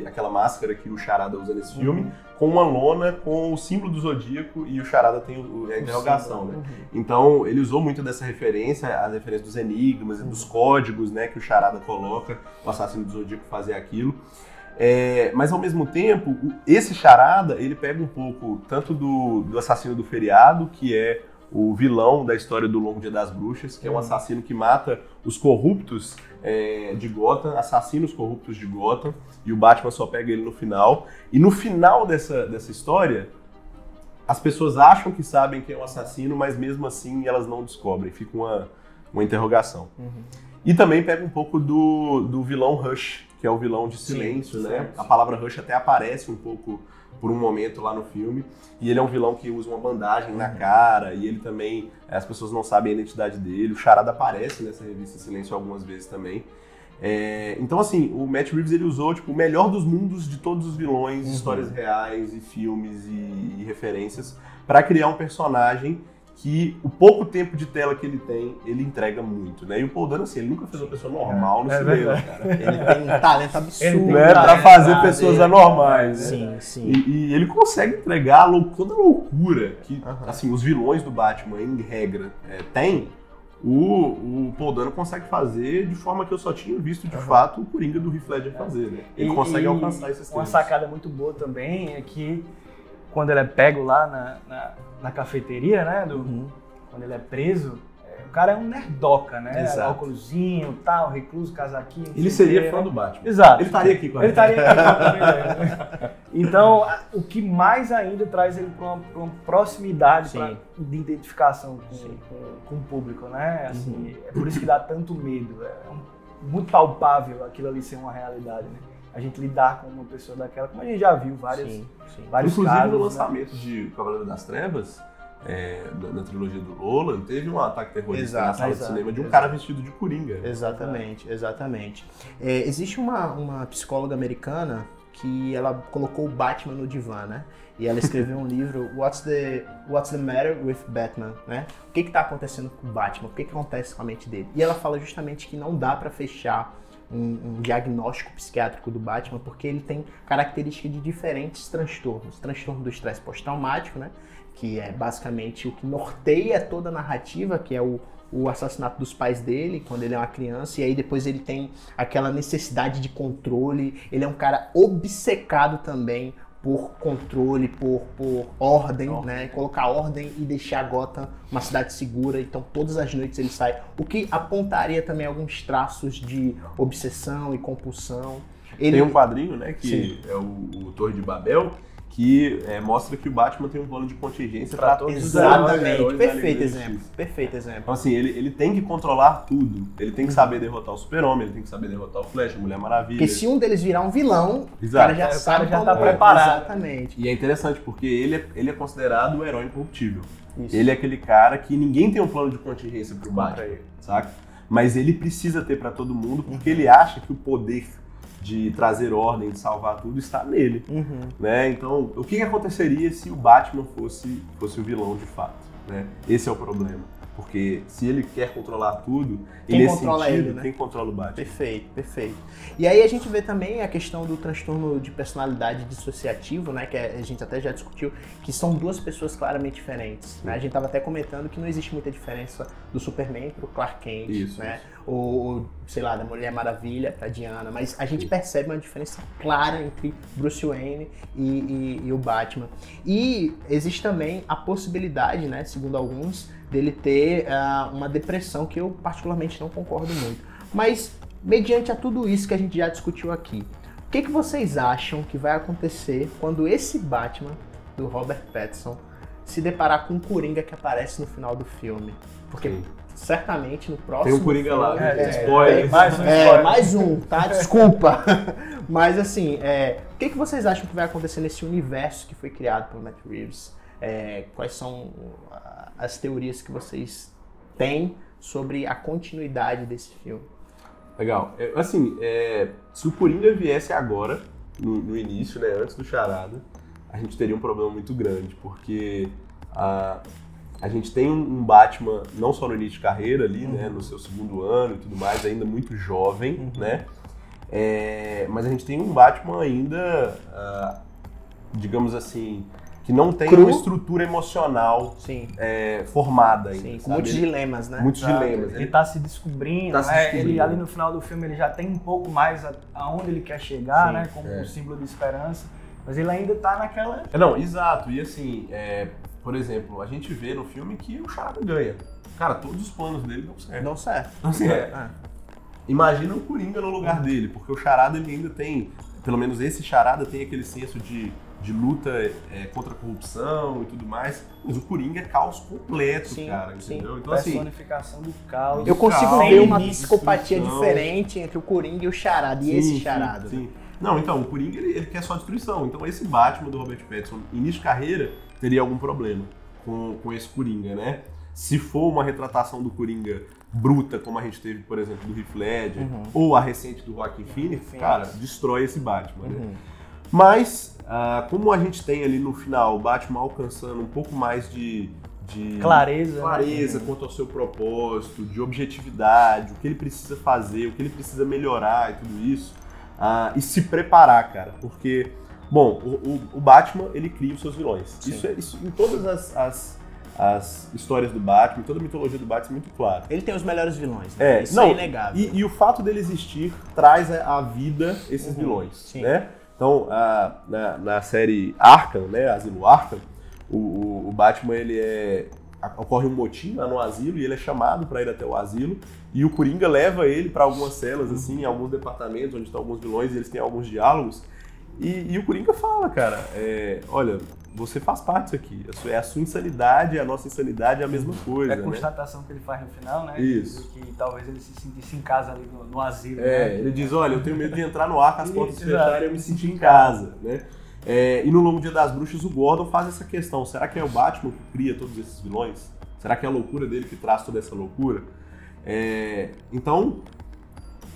àquela máscara que o Charada usa nesse filme, com uma lona com o símbolo do Zodíaco e o Charada tem a interrogação, né? Então, ele usou muito dessa referência, as referências dos enigmas e dos códigos, né, que o Charada coloca, o assassino do Zodíaco fazer aquilo. Mas ao mesmo tempo, esse Charada, ele pega um pouco tanto do assassino do feriado, que é o vilão da história do Longo Dia das Bruxas, que é um assassino que mata os corruptos de Gotham, assassina os corruptos de Gotham, e o Batman só pega ele no final. E no final dessa história, as pessoas acham que sabem quem é o assassino, mas mesmo assim elas não descobrem, fica uma interrogação. E também pega um pouco do vilão Hush, que é o vilão de silêncio, né? Certo. A palavra Hush até aparece um pouco por um momento lá no filme, e ele é um vilão que usa uma bandagem na cara, e ele também, as pessoas não sabem a identidade dele, o Charada aparece nessa revista Silêncio algumas vezes também. Então assim, o Matt Reeves, ele usou tipo, o melhor dos mundos de todos os vilões, histórias reais e filmes e referências, para criar um personagem que o pouco tempo de tela que ele tem, ele entrega muito, né? E o Paul Dano, assim, ele nunca fez uma pessoa normal no cinema, cara. Ele tem um talento absurdo. Né? Pra fazer pessoas anormais, né? Sim, sim. E ele consegue entregar toda a loucura que, assim, os vilões do Batman, em regra, tem. O Paul Dano consegue fazer de forma que eu só tinha visto, de fato, o Coringa do Heath Ledger fazer, né? Ele consegue alcançar esses Uma termos. sacada muito boa também é que quando ele é pego lá na cafeteria, né? Quando ele é preso, o cara é um nerdoca, né? Exato. Óculosinho, tal, recluso, casaquinho. Ele seria fã do Batman. Exato. Ele estaria aqui com a Ele gente. estaria aqui com a Então, o que mais ainda traz ele para uma proximidade de identificação com o público, né? Assim, é por isso que dá tanto medo. Muito palpável aquilo ali ser uma realidade, né? A gente lidar com uma pessoa daquela, como a gente já viu vários Inclusive, casos, no lançamento de Cavaleiro das Trevas, na trilogia do Nolan, teve um ataque terrorista na sala de cinema de um cara vestido de Coringa. Exatamente. Existe uma psicóloga americana que ela colocou o Batman no divã, né? E ela escreveu um livro, What's the Matter with Batman, né? O que está acontecendo com o Batman? O que acontece com a mente dele? E ela fala justamente que não dá para fechar um diagnóstico psiquiátrico do Batman, porque ele tem características de diferentes transtornos. Transtorno do estresse pós-traumático, né? Que é basicamente o que norteia toda a narrativa, que é o assassinato dos pais dele, quando ele é uma criança, e aí depois ele tem aquela necessidade de controle. Ele é um cara obcecado também por controle, por ordem, né? Colocar ordem e deixar Gotham uma cidade segura. Então todas as noites ele sai, o que apontaria também alguns traços de obsessão e compulsão. Tem um quadrinho, né, que é o Torre de Babel, que mostra que o Batman tem um plano de contingência para todos os Exatamente, perfeito exemplo. Então assim, ele tem que controlar tudo. Ele tem que saber derrotar o Super-Homem, ele tem que saber derrotar o Flash, a Mulher Maravilha. Porque se um deles virar um vilão, o Exato. cara já tá preparado. Exatamente. E é interessante porque ele é considerado o herói incorruptível. Isso. Ele é aquele cara que ninguém tem um plano de contingência pro Batman, saca? Mas ele precisa ter para todo mundo porque ele acha que o poder de trazer ordem, de salvar tudo, está nele. Né? Então, o que aconteceria se o Batman fosse o vilão de fato? Né? Esse é o problema. Porque se ele quer controlar tudo, Quem nesse controla sentido, ele, né? quem controla o Batman? Perfeito. E aí a gente vê também a questão do transtorno de personalidade dissociativo, né? Que a gente até já discutiu, que são duas pessoas claramente diferentes. Né? A gente estava até comentando que não existe muita diferença do Superman pro Clark Kent, Isso. Ou, sei lá, da Mulher Maravilha pra Diana, mas a gente percebe uma diferença clara entre Bruce Wayne e o Batman. E existe também a possibilidade, né, segundo alguns, dele ter uma depressão, que eu particularmente não concordo muito. Mas, mediante a tudo isso que a gente já discutiu aqui, o que vocês acham que vai acontecer quando esse Batman, do Robert Pattinson, se deparar com um Coringa que aparece no final do filme? Porque certamente no próximo tem um Coringa filme, lá, spoiler. mais um, tá? Desculpa. Mas assim, o que vocês acham que vai acontecer nesse universo que foi criado por Matt Reeves? Quais são as teorias que vocês têm sobre a continuidade desse filme? Legal. Se o Coringa viesse agora, no início, né, antes do Charada, a gente teria um problema muito grande, porque a gente tem um Batman, não só no início de carreira ali, né, no seu segundo ano e tudo mais, ainda muito jovem, né? Mas a gente tem um Batman ainda, digamos assim, que não tem uma estrutura emocional formada ainda. Sim, com muitos dilemas, né? Muitos dilemas. Ele tá se descobrindo, Ele ali no final do filme ele já tem um pouco mais aonde ele quer chegar, né? Como um símbolo de esperança. Mas ele ainda tá naquela... Não, exato. E assim, por exemplo, a gente vê no filme que o Charada ganha. Cara, todos os planos dele dão certo. Dão certo. Assim, imagina o Coringa no lugar dele, porque o Charada ele ainda tem, pelo menos esse Charada tem aquele senso de luta contra a corrupção e tudo mais, mas o Coringa é caos completo, cara, entendeu? Então, personificação do caos. Eu consigo ver uma psicopatia diferente entre o Coringa e o Charada, e esse Charada. Sim. Não, então, o Coringa ele quer só destruição, então esse Batman do Robert Pattinson, início de carreira, teria algum problema com esse Coringa, né? Se for uma retratação do Coringa bruta, como a gente teve, por exemplo, do Heath Ledger, ou a recente do Joaquin Phoenix, cara, destrói esse Batman, né? Mas, como a gente tem ali no final o Batman alcançando um pouco mais de de clareza quanto ao seu propósito, de objetividade, o que ele precisa fazer, o que ele precisa melhorar e tudo isso, e se preparar, cara, porque, bom, o Batman, ele cria os seus vilões. Isso em todas as histórias do Batman, toda a mitologia do Batman é muito claro. Ele tem os melhores vilões, né? Isso é inegável. E o fato dele existir traz à vida esses vilões, né? Então, na série Arkham, né, Asilo Arkham, o Batman, ocorre um motim lá no asilo e ele é chamado para ir até o asilo e o Coringa leva ele para algumas celas, assim, em alguns departamentos onde estão alguns vilões e eles têm alguns diálogos e o Coringa fala, cara, olha, você faz parte disso aqui, a sua insanidade, a nossa insanidade é a mesma coisa. É a constatação, né, que ele faz no final, né? Isso. Que talvez ele se sentisse em casa ali no asilo. Né? Ele diz, olha, eu tenho medo de entrar no ar com as portas fecharem e eu me sentir em casa, né? E no Longo Dia das Bruxas, o Gordon faz essa questão. Será que é o Batman que cria todos esses vilões? Será que é a loucura dele que traz toda essa loucura? Então,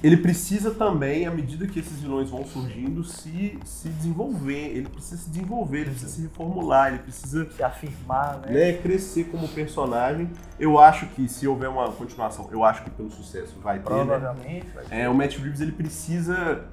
ele precisa também, à medida que esses vilões vão surgindo, se desenvolver. Ele precisa se desenvolver, ele precisa se reformular, ele precisa se afirmar, né? Crescer como personagem. Eu acho que, se houver uma continuação, eu acho que pelo sucesso vai ter. Provavelmente. Né? Vai ter. O Matt Reeves, ele precisa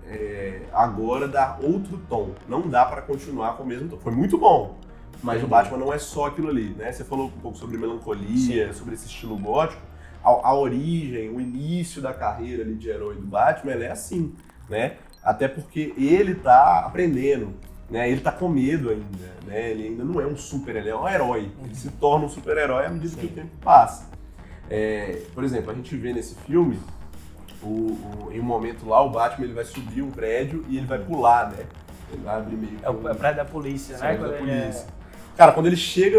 agora dar outro tom. Não dá pra continuar com o mesmo tom. Foi muito bom, mas o Batman não é só aquilo ali, né? Você falou um pouco sobre melancolia, sobre esse estilo gótico. A origem, o início da carreira ali de herói do Batman, ela é assim, né? Até porque ele tá aprendendo, né? Ele tá com medo ainda, né? Ele ainda não é um super-herói, ele é um herói. Ele se torna um super-herói à medida que o tempo passa. Por exemplo, a gente vê nesse filme, em um momento lá, o Batman ele vai subir um prédio e ele vai pular, né? Ele vai abrir meio que é o prédio da polícia, né? Da polícia. Cara, quando ele chega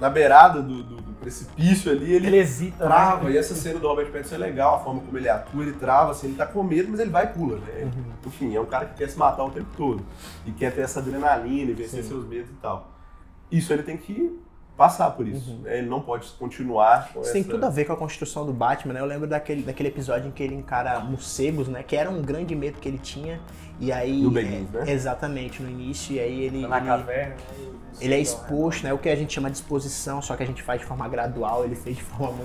na beirada do precipício ali, ele hesita, trava. Né? E essa cena do Robert Pattinson é legal, a forma como ele atua, ele trava, assim, ele tá com medo, mas ele vai e pula, né? Enfim, é um cara que quer se matar o tempo todo. E quer ter essa adrenalina e vencer seus medos e tal. Isso ele tem que passar por isso. Né? Ele não pode continuar com isso tem tudo a ver com a construção do Batman, né? Eu lembro daquele episódio em que ele encara morcegos, né? Que era um grande medo que ele tinha. E aí... No Begins, né? Exatamente, no início. E aí ele... Na caverna, né? Ele é exposto, né? O que a gente chama de exposição, só que a gente faz de forma gradual, ele fez de forma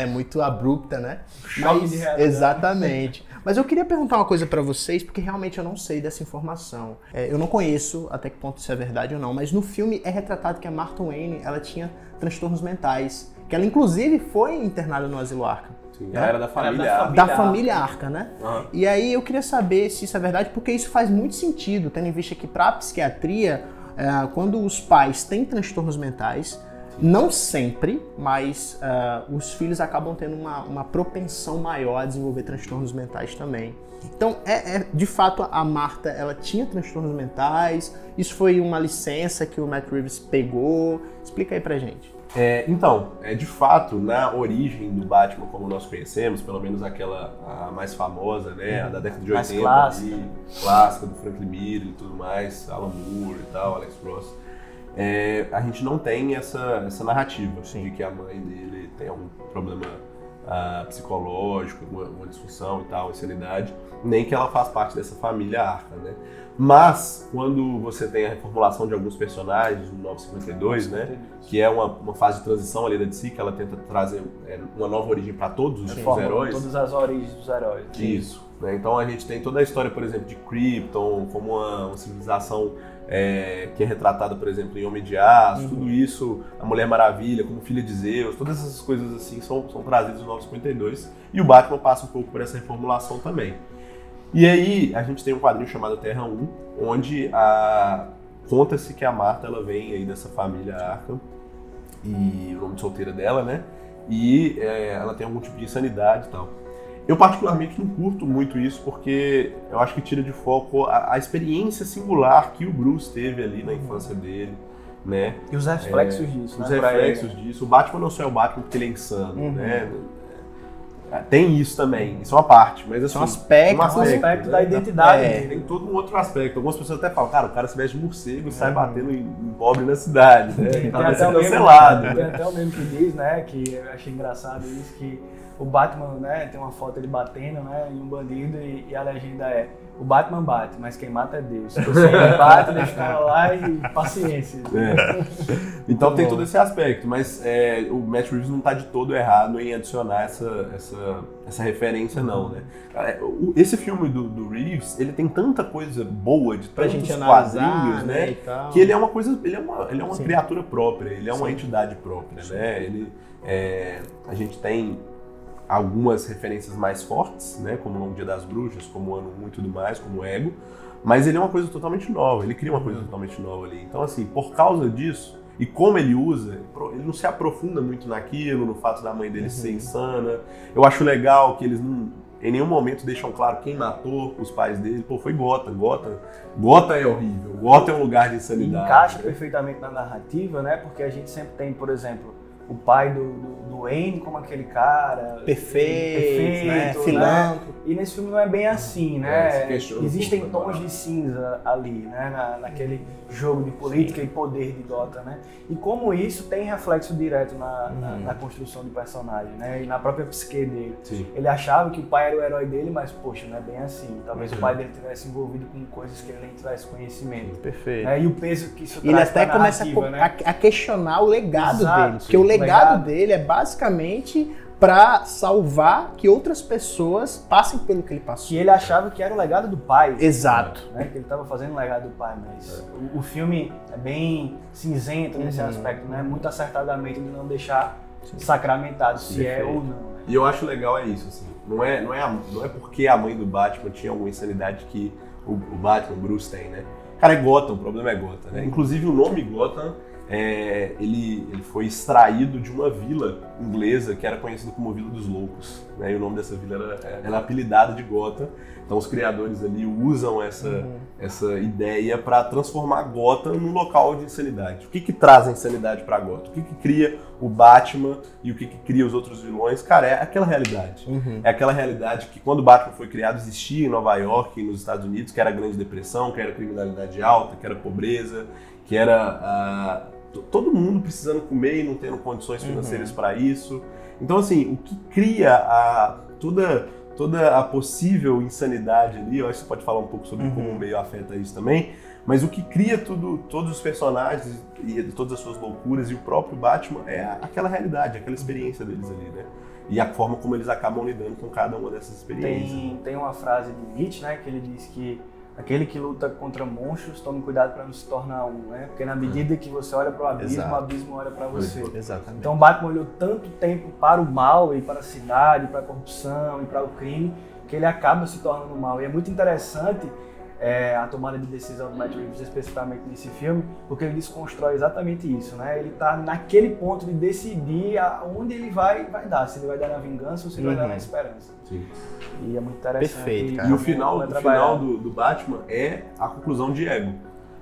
muito abrupta, né? Choque de realidade. Exatamente. Mas eu queria perguntar uma coisa pra vocês, porque realmente eu não sei dessa informação. Eu não conheço até que ponto isso é verdade ou não, mas no filme é retratado que a Martha Wayne, ela tinha transtornos mentais, que ela inclusive foi internada no Asilo Arkham. Sim, ela era da família Arkham. Da família Arkham, né? E aí eu queria saber se isso é verdade, porque isso faz muito sentido, tendo em vista que pra psiquiatria, quando os pais têm transtornos mentais, não sempre, mas os filhos acabam tendo uma propensão maior a desenvolver transtornos mentais também. Então, de fato, a Martha, ela tinha transtornos mentais, isso foi uma licença que o Matt Reeves pegou. Explica aí pra gente. Então, de fato, na origem do Batman como nós conhecemos, pelo menos aquela a mais famosa, né, a da década de 80, clássica do Frank Miller e tudo mais, Alan Moore e tal, Alex Ross, a gente não tem essa narrativa de que a mãe dele tem algum problema psicológico, uma disfunção e tal, insanidade, nem que ela faz parte dessa família Arkham, né? Mas, quando você tem a reformulação de alguns personagens, no 952, né, que é uma fase de transição ali da DC, que ela tenta trazer uma nova origem para todos os heróis. Todas as origens dos heróis. Isso. Né? Então a gente tem toda a história, por exemplo, de Krypton, como uma civilização que é retratada, por exemplo, em Homem de Aço, tudo isso, a Mulher Maravilha, como filha de Zeus, todas essas coisas assim são trazidas no 952, e o Batman passa um pouco por essa reformulação também. E aí, a gente tem um quadrinho chamado Terra 1, onde conta-se que a Martha, ela vem aí dessa família Arkham, e o nome de solteira dela, né? E ela tem algum tipo de insanidade e tal. Eu particularmente não curto muito isso, porque eu acho que tira de foco a experiência singular que o Bruce teve ali na infância dele, né? E os reflexos disso, né? Os reflexos disso. O Batman não só é o Batman porque ele é insano, né? Tem isso também, isso é uma parte, mas assim... Um aspecto, aspecto da identidade. Tem todo um outro aspecto. Algumas pessoas até falam, cara, o cara se veste de morcego e sai batendo em pobre na cidade, né? Tem Talvez até ser cancelado. Tem até o meme que diz, né, que eu achei engraçado isso, que o Batman, né, tem uma foto ele batendo, né, em um bandido e a legenda é: o Batman bate, mas quem mata é Deus. Você bate, deixa o cara lá e paciência. Então tem todo esse aspecto, mas o Matt Reeves não está de todo errado em adicionar essa referência, não, né? Esse filme do Reeves, ele tem tanta coisa boa de pra tantos gente analisar, quadrinhos, né? Que ele é uma coisa, ele é uma criatura própria, ele é uma entidade própria, né? A gente tem algumas referências mais fortes, né, como o Longo Dia das Bruxas, como o Ano 1 e tudo mais, como o Ego, mas ele é uma coisa totalmente nova, ele cria uma coisa totalmente nova ali. Então, assim, por causa disso, e como ele usa, ele não se aprofunda muito naquilo, no fato da mãe dele ser insana. Eu acho legal que eles não, em nenhum momento deixam claro quem matou os pais dele. Pô, foi Gotham. Gotham é horrível, Gotham é um lugar de insanidade. Encaixa perfeitamente na narrativa, né, porque a gente sempre tem, por exemplo, o pai do Wayne como aquele cara perfeito, né? Filântropo. E nesse filme não é bem assim, né? Existem tons de cinza ali, né? Naquele jogo de política e poder de Gotham, né? E como isso tem reflexo direto na construção do personagem, né? E na própria psique dele. Sim. Ele achava que o pai era o herói dele, mas, poxa, não é bem assim. Talvez o pai dele tivesse envolvido com coisas que ele nem tivesse conhecimento. Perfeito. E o peso que isso ele traz até pra começa a questionar o legado dele. Porque o legado dele é basicamente para salvar que outras pessoas passem pelo que ele passou. Que ele achava que era o legado do pai. Exato. Né? Que ele estava fazendo o legado do pai, mas o filme é bem cinzento nesse aspecto, né? Muito acertadamente de não deixar sacramentado se é ou não. Né? E eu acho legal isso, assim. Não é porque a mãe do Batman tinha alguma insanidade que o Batman, o Bruce, tem, né? Cara, é Gotham, o problema é Gotham, né? Inclusive o nome Gotham, ele foi extraído de uma vila inglesa que era conhecida como Vila dos Loucos, né? E o nome dessa vila era apelidada de Gotham. Então os criadores ali usam essa ideia para transformar Gotham num local de insanidade. O que traz a insanidade para Gotham? O que cria o Batman e o que cria os outros vilões? Cara, é aquela realidade. É aquela realidade que quando o Batman foi criado existia em Nova York e nos Estados Unidos, que era a Grande Depressão, que era a criminalidade alta, que era a pobreza, que era todo mundo precisando comer e não tendo condições financeiras para isso. Então, assim, o que cria toda a possível insanidade ali, eu acho que você pode falar um pouco sobre como o meio afeta isso também, mas o que cria todos os personagens e todas as suas loucuras e o próprio Batman é aquela realidade, aquela experiência deles ali, né? E a forma como eles acabam lidando com cada uma dessas experiências. Tem uma frase de Nietzsche, né, que ele diz que aquele que luta contra monstros, tome cuidado para não se tornar um, né? Porque na medida que você olha para o abismo olha para você. Exatamente. Então o Batman olhou tanto tempo para o mal e para a cidade, para a corrupção e para o crime, que ele acaba se tornando mal. E é muito interessante a tomada de decisão do Matt Reeves, especificamente nesse filme, porque ele desconstrói exatamente isso, né? Ele está naquele ponto de decidir aonde ele vai dar, se ele vai dar na vingança ou se ele vai dar na esperança. Sim. E é muito interessante. Perfeito, cara. E o final do Batman é a conclusão de Ego,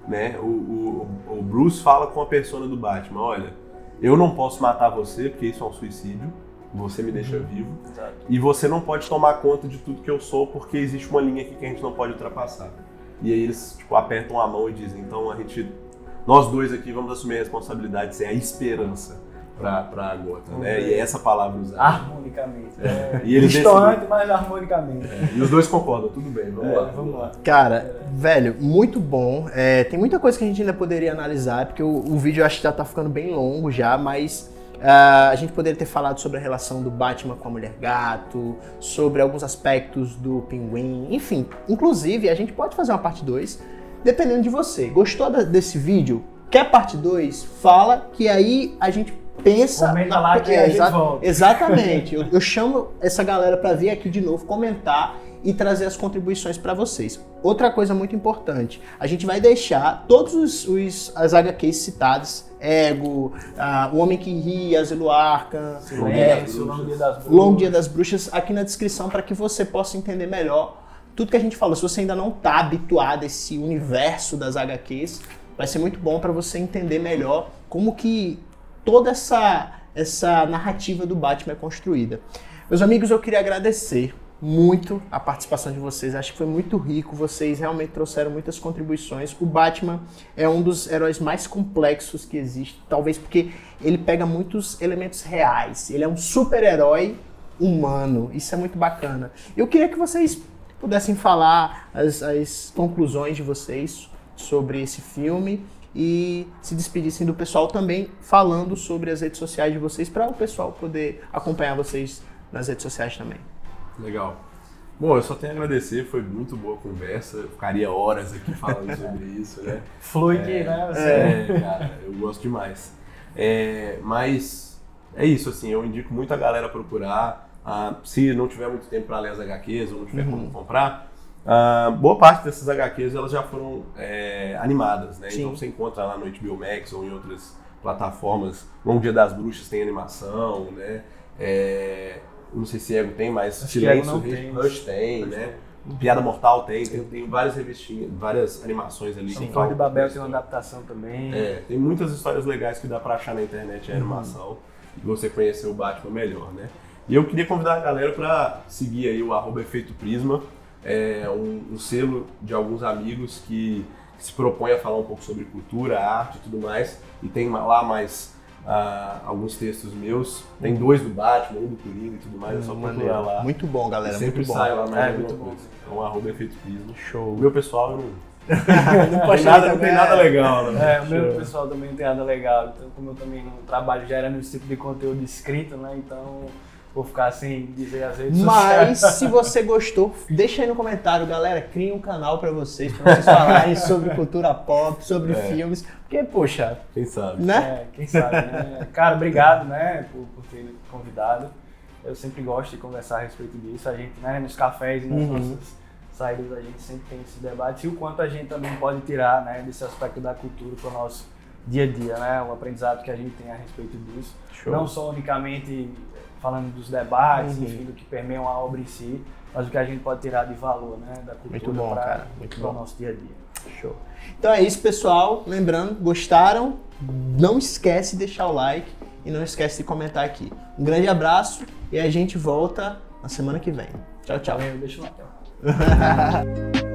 né? O Bruce fala com a persona do Batman: olha, eu não posso matar você porque isso é um suicídio, você me deixa vivo. Exato. E você não pode tomar conta de tudo que eu sou porque existe uma linha aqui que a gente não pode ultrapassar. E aí eles apertam a mão e dizem: então nós dois aqui vamos assumir a responsabilidade de ser a esperança para Gotham, né? E é essa palavra usada. Harmonicamente. E eles distoante, mas harmonicamente. E os dois concordam, tudo bem, vamos lá. Cara, velho, muito bom. Tem muita coisa que a gente ainda poderia analisar, porque o vídeo eu acho que já tá ficando bem longo já, mas a gente poderia ter falado sobre a relação do Batman com a Mulher-Gato, sobre alguns aspectos do Pinguim, enfim. Inclusive, a gente pode fazer uma parte 2, dependendo de você. Gostou desse vídeo? Quer parte 2? Fala, que aí a gente pensa... Comenta lá que a gente volta. Exatamente. Eu chamo essa galera para vir aqui de novo, comentar e trazer as contribuições para vocês. Outra coisa muito importante, a gente vai deixar todos as HQs citadas, Ego, O Homem que Ri, Asilo Arkham, O Longo Dia das Bruxas, aqui na descrição para que você possa entender melhor tudo que a gente falou. Se você ainda não está habituado a esse universo das HQs, vai ser muito bom para você entender melhor como que toda essa narrativa do Batman é construída. Meus amigos, eu queria agradecer muito a participação de vocês. Acho que foi muito rico. Vocês realmente trouxeram muitas contribuições. O Batman é um dos heróis mais complexos que existe, talvez porque ele pega muitos elementos reais. Ele é um super-herói humano. Isso é muito bacana. Eu queria que vocês pudessem falar as conclusões de vocês sobre esse filme e se despedissem do pessoal também falando sobre as redes sociais de vocês para o pessoal poder acompanhar vocês nas redes sociais também. Legal. Bom, eu só tenho a agradecer, foi muito boa a conversa, eu ficaria horas aqui falando sobre isso, né? Flui, né? Cara, eu gosto demais. Mas é isso, assim, eu indico muito a galera procurar, se não tiver muito tempo para ler as HQs ou não tiver como comprar, boa parte dessas HQs elas já foram animadas, né? Sim. Então você encontra lá no HBO Max ou em outras plataformas. Longo Dia das Bruxas tem animação, né? Não sei se Ego tem, mas Silêncio, Rush tem, né? Piada Mortal tem várias revistinhas, várias animações ali. Sim, Torre de Babel tem uma adaptação também. Tem muitas histórias legais que dá pra achar na internet, animação, e você conhecer o Batman melhor, né? E eu queria convidar a galera pra seguir aí o @Efeito Prisma, um selo de alguns amigos que se propõe a falar um pouco sobre cultura, arte e tudo mais, e tem lá mais alguns textos meus, tem 2 do Batman, 1 do Coringa e tudo mais, é só procurar lá. Muito bom, galera, Sempre muito bom. sai lá mais muito alguma coisa. Então, @Efeito Prisma. Show. O meu pessoal, eu não Não tem nada legal, né? O meu pessoal também não tem nada legal, então como eu também não trabalho gerando esse tipo de conteúdo escrito, né, então vou ficar sem dizer as redes Mas sociais. se você gostou, deixa aí no comentário, galera, cria um canal pra vocês falarem sobre cultura pop, sobre filmes, porque, poxa, Quem sabe? né? Quem sabe, né? Cara, obrigado, né, por ter me convidado. Eu sempre gosto de conversar a respeito disso. A gente, né, nos cafés e nas nossas saídas, a gente sempre tem esse debate e o quanto a gente também pode tirar, né, desse aspecto da cultura para o nosso dia a dia, né, o aprendizado que a gente tem a respeito disso. Show. Não só unicamente falando dos debates, enfim, do que permeiam a obra em si, mas o que a gente pode tirar de valor, né, da cultura Muito bom, cara, muito para o bom. nosso dia a dia. Show. Então é isso, pessoal. Lembrando, gostaram? Não esquece de deixar o like e não esquece de comentar aqui. Um grande abraço e a gente volta na semana que vem. Tchau, tchau. Valeu, deixa o like.